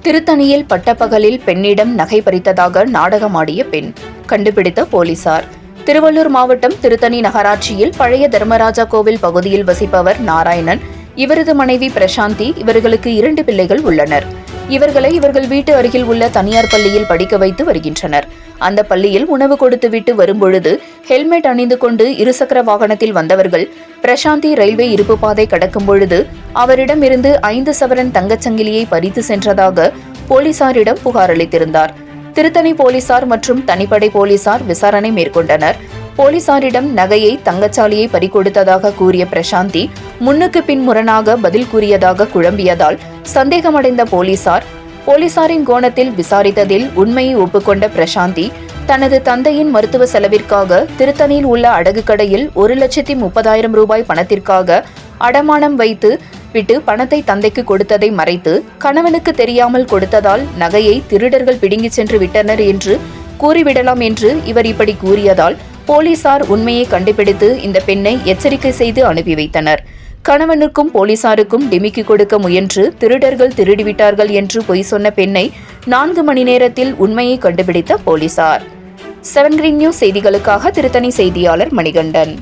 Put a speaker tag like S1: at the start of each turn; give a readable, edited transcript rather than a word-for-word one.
S1: திருத்தணியில் பட்டப்பகலில் பெண்ணிடம் நகை பறித்ததாக நாடகமாடிய பெண் கண்டுபிடித்த போலீசார். திருவள்ளூர் மாவட்டம் திருத்தணி நகராட்சியில் பழைய தர்மராஜா கோவில் பகுதியில் வசிப்பவர் நாராயணன். இவரது மனைவி பிரசாந்தி. இவர்களுக்கு 2 பிள்ளைகள் உள்ளனர். இவர்களை இவர்கள் வீட்டு அருகில் உள்ள தனியார் பள்ளியில் படிக்க வைத்து வருகின்றனர். அந்த பள்ளியில் உணவு கொடுத்துவிட்டு வரும்பொழுது ஹெல்மெட் அணிந்து கொண்டு இருசக்கர வாகனத்தில் வந்தவர்கள் பிரசாந்தி ரயில்வே இருப்பு பாதை கடக்கும் பொழுது அவரிடமிருந்து 5 சவரன் தங்கச்சங்கிலியை பறித்து சென்றதாக போலீசாரிடம் புகார் அளித்திருந்தார். திருத்தணி போலீசார் மற்றும் தனிப்படை போலீசார் விசாரணை மேற்கொண்டனர். போலீசாரிடம் நகையை தங்கச்சாலியை பறிகொடுத்ததாக கூறிய பிரசாந்தி முன்னுக்கு பின் முரணாக பதில் கூறியதாக குழம்பியதால் சந்தேகமடைந்த போலீசாரின் கோணத்தில் விசாரித்ததில் உண்மையை ஒப்புக்கொண்ட பிரசாந்தி தனது தந்தையின் மருத்துவ செலவிற்காக திருத்தணியில் உள்ள அடகு கடையில் 1,30,000 ரூபாய் பணத்திற்காக அடமானம் வைத்து விட்டு பணத்தை தந்தைக்கு கொடுத்ததை மறைத்து கணவனுக்கு தெரியாமல் கொடுத்ததால் நகையை திருடர்கள் பிடுங்கிச் சென்று விட்டனர் என்று கூறிவிடலாம் என்று இவர் இப்படி கூறியதால் போலீசார் உண்மையை கண்டுபிடித்து இந்த பெண்ணை எச்சரிக்கை செய்து அனுப்பி வைத்தனர். கணவனுக்கும் போலீசாருக்கும் டிமிக்கி கொடுக்க முயன்று திருடர்கள் திருடிவிட்டார்கள் என்று பொய் சொன்ன பெண்ணை 4 மணி நேரத்தில் உண்மையை கண்டுபிடித்த போலீசார். 7 Green News செய்திகளுக்காக திருத்தணி செய்தியாளர் மணிகண்டன்.